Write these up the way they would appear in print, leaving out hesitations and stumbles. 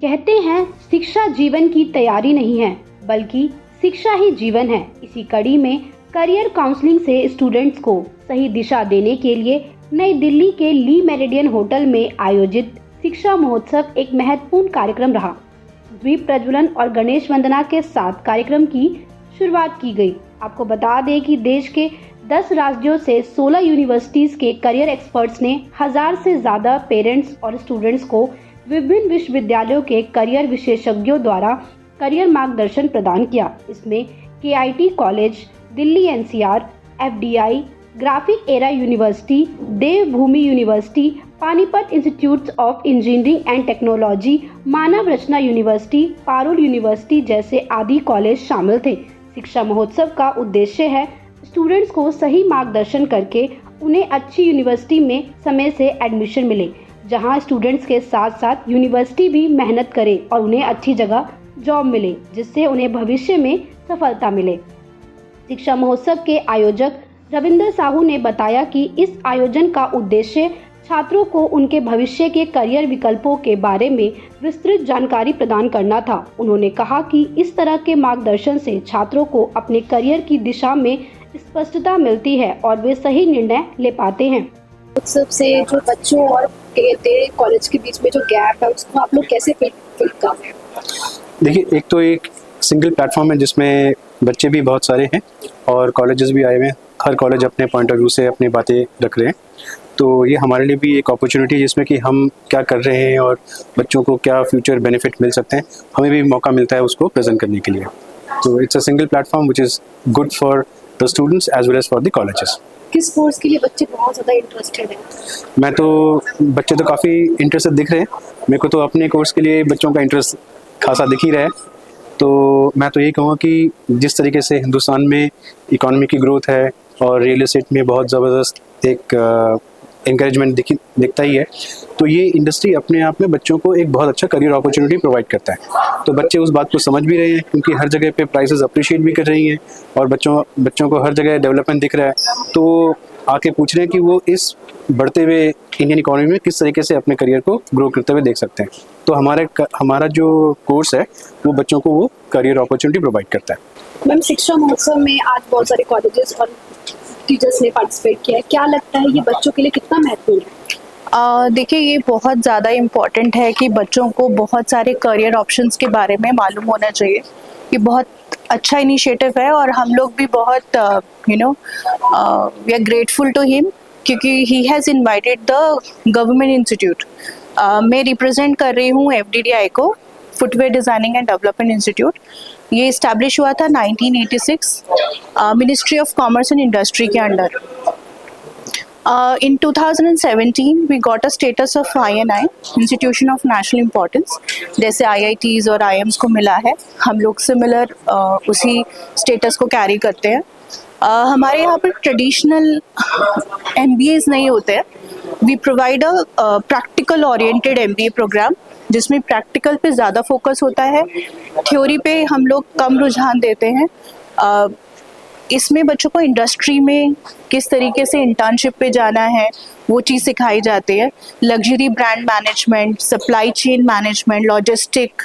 कहते हैं शिक्षा जीवन की तैयारी नहीं है बल्कि शिक्षा ही जीवन है। इसी कड़ी में करियर काउंसलिंग से स्टूडेंट्स को सही दिशा देने के लिए नई दिल्ली के ली मेरिडियन होटल में आयोजित शिक्षा महोत्सव एक महत्वपूर्ण कार्यक्रम रहा। द्वीप प्रज्वलन और गणेश वंदना के साथ कार्यक्रम की शुरुआत की गई। आपको बता दें कि देश के 10 राज्यों से 16 यूनिवर्सिटीज के करियर एक्सपर्ट्स ने 1000 से ज्यादा पेरेंट्स और स्टूडेंट्स को विभिन्न विश्वविद्यालयों के करियर विशेषज्ञों द्वारा करियर मार्गदर्शन प्रदान किया। इसमें KIT college, Delhi NCR, FDI, graphic era university, Devbhoomi university, Panipat institute of engineering and technology, Manav Rachna university, Parul university जैसे आदि कॉलेज शामिल थे। शिक्षा महोत्सव का उद्देश्य है स्टूडेंट्स को सही मार्गदर्शन करके उन्हें अच्छी यूनिवर्सिटी में समय से एडमिशन मिले, जहां स्टूडेंट्स के साथ साथ यूनिवर्सिटी भी मेहनत करे और उन्हें अच्छी जगह जॉब मिले, जिससे उन्हें भविष्य में सफलता मिले। शिक्षा महोत्सव के आयोजक रविंदर साहू ने बताया कि इस आयोजन का उद्देश्य छात्रों को उनके भविष्य के करियर विकल्पों के बारे में विस्तृत जानकारी प्रदान करना था। उन्होंने कहा कि इस तरह के मार्गदर्शन से छात्रों को अपने करियर की दिशा में स्पष्टता मिलती है और वे सही निर्णय ले पाते हैं। उत्सव से जो बच्चों और तेरे कॉलेज के बीच में जो गैप है उसको आप लोग कैसे फिल कर रहे हैं? देखिए, एक तो एक सिंगल प्लेटफॉर्म है जिसमें बच्चे भी बहुत सारे हैं और कॉलेजेस भी आए हुए हैं। हर कॉलेज अपने पॉइंट ऑफ व्यू से अपनी बातें रख रहे हैं, तो ये हमारे लिए भी एक अपॉर्चुनिटी है जिसमें कि हम क्या कर रहे हैं और बच्चों को क्या फ्यूचर बेनिफिट मिल सकते हैं, हमें भी मौका मिलता है उसको प्रेजेंट करने के लिए। तो it's a single platform which is good for the students as well as for the colleges. किस कोर्स के लिए बच्चे बहुत ज़्यादा इंटरेस्टेड हैं? बच्चे तो काफ़ी इंटरेस्टेड दिख रहे हैं। मेरे को तो अपने कोर्स के लिए बच्चों का इंटरेस्ट खासा दिख ही रहा है। तो मैं तो यही कहूँगा कि जिस तरीके से हिंदुस्तान में इकोनॉमी की ग्रोथ है और रियल एस्टेट में बहुत ज़बरदस्त एक इंकरेजमेंट दिखता ही है, तो ये इंडस्ट्री अपने आप में बच्चों को एक बहुत अच्छा करियर अपॉर्चुनिटी प्रोवाइड करता है। तो बच्चे उस बात को समझ भी रहे हैं क्योंकि हर जगह पे प्राइसेस अप्रिशिएट भी कर रही हैं और बच्चों को हर जगह डेवलपमेंट दिख रहा है। तो आके पूछ रहे हैं कि वो इस बढ़ते हुए इंडियन इकोनॉमी में किस तरीके से अपने करियर को ग्रो करते हुए देख सकते हैं। तो हमारा जो कोर्स है वो बच्चों को वो करियर अपॉर्चुनिटी प्रोवाइड करता है। मैम, शिक्षा महोत्सव में आज बहुत सारे कॉलेजेस और टीचर्स ने पार्टिसिपेट किया है। क्या लगता है ये बच्चों के लिए कितना महत्वपूर्ण है? देखिए, ये बहुत ज़्यादा इम्पॉर्टेंट है कि बच्चों को बहुत सारे करियर ऑप्शंस के बारे में मालूम होना चाहिए। ये बहुत अच्छा इनिशिएटिव है और हम लोग भी बहुत we are grateful to him क्योंकि he has invited the government institute. मैं रिप्रेजेंट कर रही हूँ FDDI को, footwear designing and development institute. ये इस्टेब्लिश हुआ था 1986 ministry of commerce and industry के under. In 2017 we got a status of INI, institution of national importance, जैसे IITs और IIMs को मिला है। हम लोग सिमिलर उसी स्टेटस को कैरी करते हैं। हमारे यहाँ पर ट्रेडिशनल MBAs नहीं होते हैं। We provide a practical oriented MBA programme जिसमें प्रैक्टिकल पे ज़्यादा फोकस होता है, थ्योरी पे हम लोग कम रुझान देते हैं। इसमें बच्चों को इंडस्ट्री में किस तरीके से इंटर्नशिप पे जाना है वो चीज़ सिखाई जाती है। Luxury brand management, supply chain management, logistic,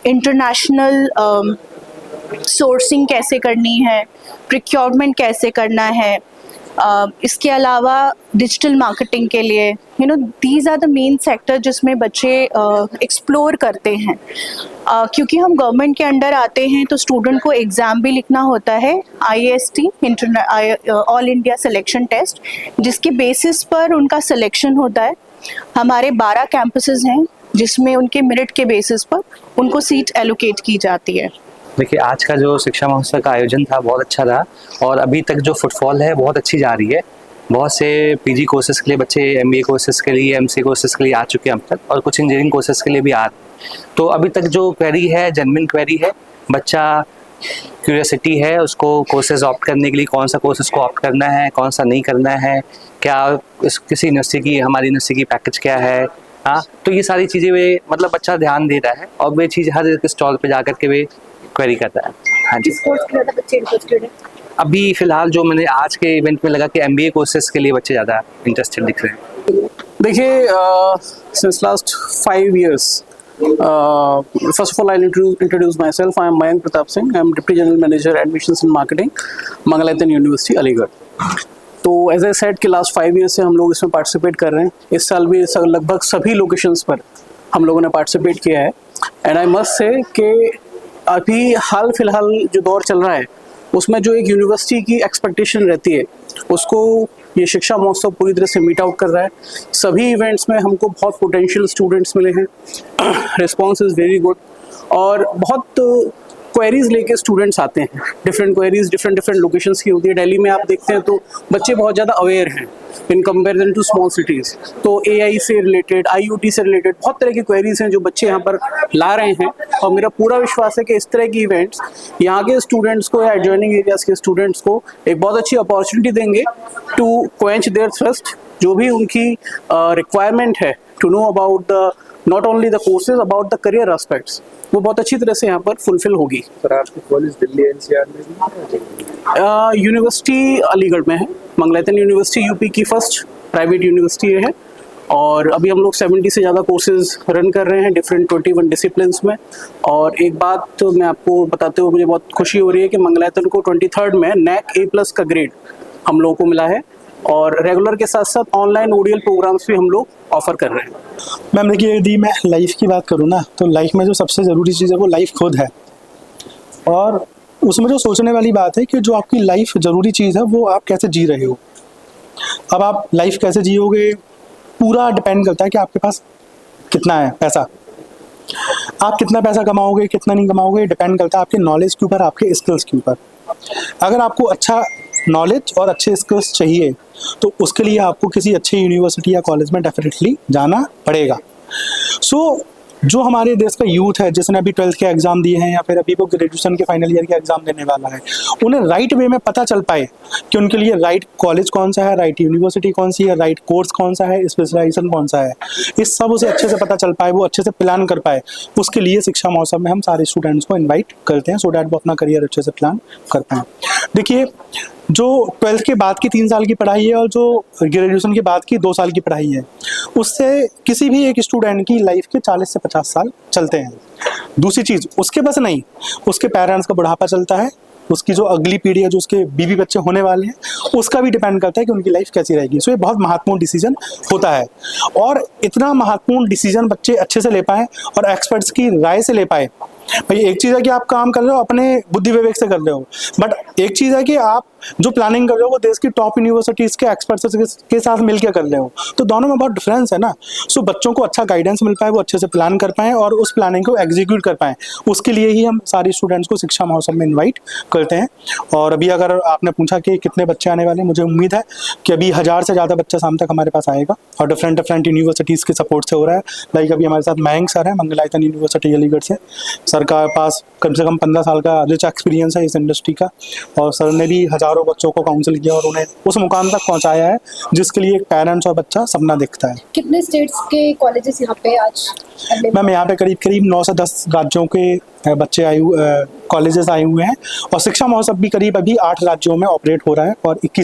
international sourcing कैसे करनी है, प्रिक्योरमेंट कैसे करना है। इसके अलावा डिजिटल मार्केटिंग के लिए these are the main sector जिसमें बच्चे एक्सप्लोर करते हैं। क्योंकि हम गवर्नमेंट के अंडर आते हैं तो स्टूडेंट को एग्ज़ाम भी लिखना होता है, IAST all India selection test, जिसके बेसिस पर उनका सिलेक्शन होता है। हमारे 12 कैंपसेस हैं जिसमें उनके मेरिट के बेसिस पर उनको सीट एलोकेट की जाती है। देखिए, आज का जो शिक्षा महोत्सव का आयोजन था बहुत अच्छा रहा और अभी तक जो फुटफॉल है बहुत अच्छी जा रही है। बहुत से PG कोर्सेज के लिए बच्चे MBA कोर्सेज के लिए, MCA कोर्सेज के लिए आ चुके हैं अब तक और कुछ इंजीनियरिंग कोर्सेज के लिए भी आ रहे हैं। तो अभी तक जो क्वेरी है जेन्युइन क्वेरी है, बच्चा क्यूरियोसिटी है उसको कोर्सेज ऑप्ट करने के लिए, कौन सा कोर्स उसको ऑप्ट करना है, कौन सा नहीं करना है, क्या किसी यूनिवर्सिटी की, हमारी यूनिवर्सिटी की पैकेज क्या है। हाँ, तो ये सारी चीज़ें वे बच्चा ध्यान दे रहा है और वे चीज़ हर एक स्टॉल पे जा करके वे क्वेरी करता है। हाँ जी। किस कोर्स के ज़्यादा बच्चे इंटरेस्टेड हैं? अभी फिलहाल जो मैंने आज के इवेंट में लगा कि MBA कोर्सेज के लिए बच्चे ज़्यादा इंटरेस्टेड दिख रहे हैं। देखिए, since last 5 years First of all, I'll introduce myself. I am Mayank Pratap Singh. I am Deputy General Manager Admissions and Marketing, Mangalayatan University, Aligarh. तो एज ए सेट के लास्ट 5 ईयर से हम लोग इसमें पार्टिसिपेट कर रहे हैं. इस साल भी लगभग सभी लोकेशंस पर हम लोगों ने पार्टिसिपेट किया है. एंड आई मस्ट से कि अभी हाल फिलहाल जो दौर चल रहा है उसमें जो एक यूनिवर्सिटी की एक्सपेक्टेशन रहती है उसको ये शिक्षा महोत्सव पूरी तरह से मीट आउट कर रहा है. सभी इवेंट्स में हमको बहुत पोटेंशियल स्टूडेंट्स मिले हैं. रिस्पॉन्स इज़ वेरी गुड और बहुत क्वेरीज लेके स्टूडेंट्स आते हैं. डिफरेंट क्वेरीज डिफरेंट लोकेशंस की होती है. दिल्ली में आप देखते हैं तो बच्चे बहुत ज़्यादा अवेयर हैं in comparison to small cities. तो AI से रिलेटेड, IoT से रिलेटेड बहुत तरह की क्वेरीज हैं जो बच्चे यहाँ पर ला रहे हैं. और मेरा पूरा विश्वास है कि इस तरह की इवेंट्स यहाँ के स्टूडेंट्स को या एडजॉइनिंग एरियाज़ के स्टूडेंट्स को एक बहुत अच्छी अपॉर्चुनिटी देंगे टू क्वेंच देयर थ्रस्ट. जो भी उनकी रिक्वायरमेंट है to know about the not only the courses, about the career aspects, वो बहुत अच्छी तरह से यहाँ पर फुलफिल होगी. सर आपकी कॉलेज दिल्ली NCR में भी यूनिवर्सिटी अलीगढ़ में है. मंगलायतन यूनिवर्सिटी यूपी की फर्स्ट प्राइवेट यूनिवर्सिटी है और अभी हम लोग 70 से ज़्यादा कोर्सेज रन कर रहे हैं डिफरेंट 21 डिसिप्लिन्स में. और एक बात तो मैं आपको बताते हुए मुझे बहुत खुशी हो रही है कि मंगलायतन को 23rd में NAC A+ का ग्रेड हम लोगों को मिला है. और रेगुलर के साथ साथ ऑनलाइन ODL प्रोग्राम्स भी हम लोग ऑफर कर रहे हैं. मैम देखिए, यदि मैं लाइफ की बात करूँ ना तो लाइफ में जो सबसे ज़रूरी चीज़ है वो लाइफ खुद है. और उसमें जो सोचने वाली बात है कि जो आपकी लाइफ ज़रूरी चीज़ है वो आप कैसे जी रहे हो. अब आप लाइफ कैसे जियोगे पूरा डिपेंड करता है कि आपके पास कितना है पैसा. आप कितना पैसा कमाओगे कितना नहीं कमाओगे डिपेंड करता है आपके नॉलेज के ऊपर, आपके स्किल्स के ऊपर. अगर आपको अच्छा नॉलेज और अच्छे स्किल्स चाहिए तो उसके लिए आपको किसी अच्छी यूनिवर्सिटी या कॉलेज में डेफिनेटली जाना पड़ेगा. सो जो हमारे देश का यूथ है जिसने अभी 12th के एग्ज़ाम दिए हैं या फिर अभी वो ग्रेजुएशन के फाइनल ईयर के एग्ज़ाम देने वाला है, उन्हें राइट वे में पता चल पाए कि उनके लिए राइट कॉलेज कौन सा है, राइट यूनिवर्सिटी कौन सी है, राइट कोर्स कौन सा है, स्पेशलाइजेशन कौन सा है, इस सब उसे अच्छे से पता चल पाए, वो अच्छे से प्लान कर पाए. उसके लिए शिक्षा महोत्सव में हम सारे स्टूडेंट्स को इन्वाइट करते हैं सो डैट वो अपना करियर अच्छे से प्लान कर पाएँ. देखिए, जो 12th के बाद की 3 साल की पढ़ाई है और जो ग्रेजुएशन के बाद की 2 साल की पढ़ाई है उससे किसी भी एक स्टूडेंट की लाइफ के 40 से 50 साल चलते हैं. दूसरी चीज़ उसके बस नहीं, उसके पेरेंट्स का बुढ़ापा चलता है, उसकी जो अगली पीढ़ी है जो उसके बीवी बच्चे होने वाले हैं उसका भी डिपेंड करता है कि उनकी लाइफ कैसी रहेगी. सो ये बहुत महत्वपूर्ण डिसीजन होता है और इतना महत्वपूर्ण डिसीजन बच्चे अच्छे से ले पाएँ और एक्सपर्ट्स की राय से ले पाए. भाई एक चीज़ है कि आप काम कर रहे हो अपने बुद्धि विवेक से कर रहे हो, बट एक चीज़ है कि आप जो प्लानिंग कर रहे हो वो देश की टॉप यूनिवर्सिटीज़ के एक्सपर्ट्स के साथ मिलकर कर रहे हो. तो दोनों में बहुत डिफरेंस है ना. सो बच्चों को अच्छा गाइडेंस मिल पाए, वो अच्छे से प्लान कर पाएँ और उस प्लानिंग को एग्जीक्यूट कर पाएँ. उसके लिए ही हम सारे स्टूडेंट्स को शिक्षा महोत्सव में इन्वाइट करते हैं. और अभी अगर आपने पूछा कि कितने बच्चे आने वाले हैं, मुझे उम्मीद है कि अभी 1000 से ज़्यादा बच्चा शाम तक हमारे पास आएगा और डिफरेंट यूनिवर्सिटीज़ के सपोर्ट से हो रहा है. लाइक अभी हमारे साथ मयंक सर है मंगलायतन यूनिवर्सिटी अलीगढ़ से. सर का पास कम से कम 15 साल का रिच एक्सपीरियंस है इस इंडस्ट्री का और सर ने भी हज़ारों बच्चों को काउंसिल किया और उन्हें उस मुकाम तक पहुंचाया है जिसके लिए एक पेरेंट्स और बच्चा सपना देखता है. कितने स्टेट्स के कॉलेजेस यहाँ पे आज? मैम यहाँ पे करीब 9 से 10 राज्यों के बच्चे कॉलेजेस आए हुए हैं और शिक्षा महोत्सव भी करीब अभी 8 राज्यों में ऑपरेट हो रहा है और 21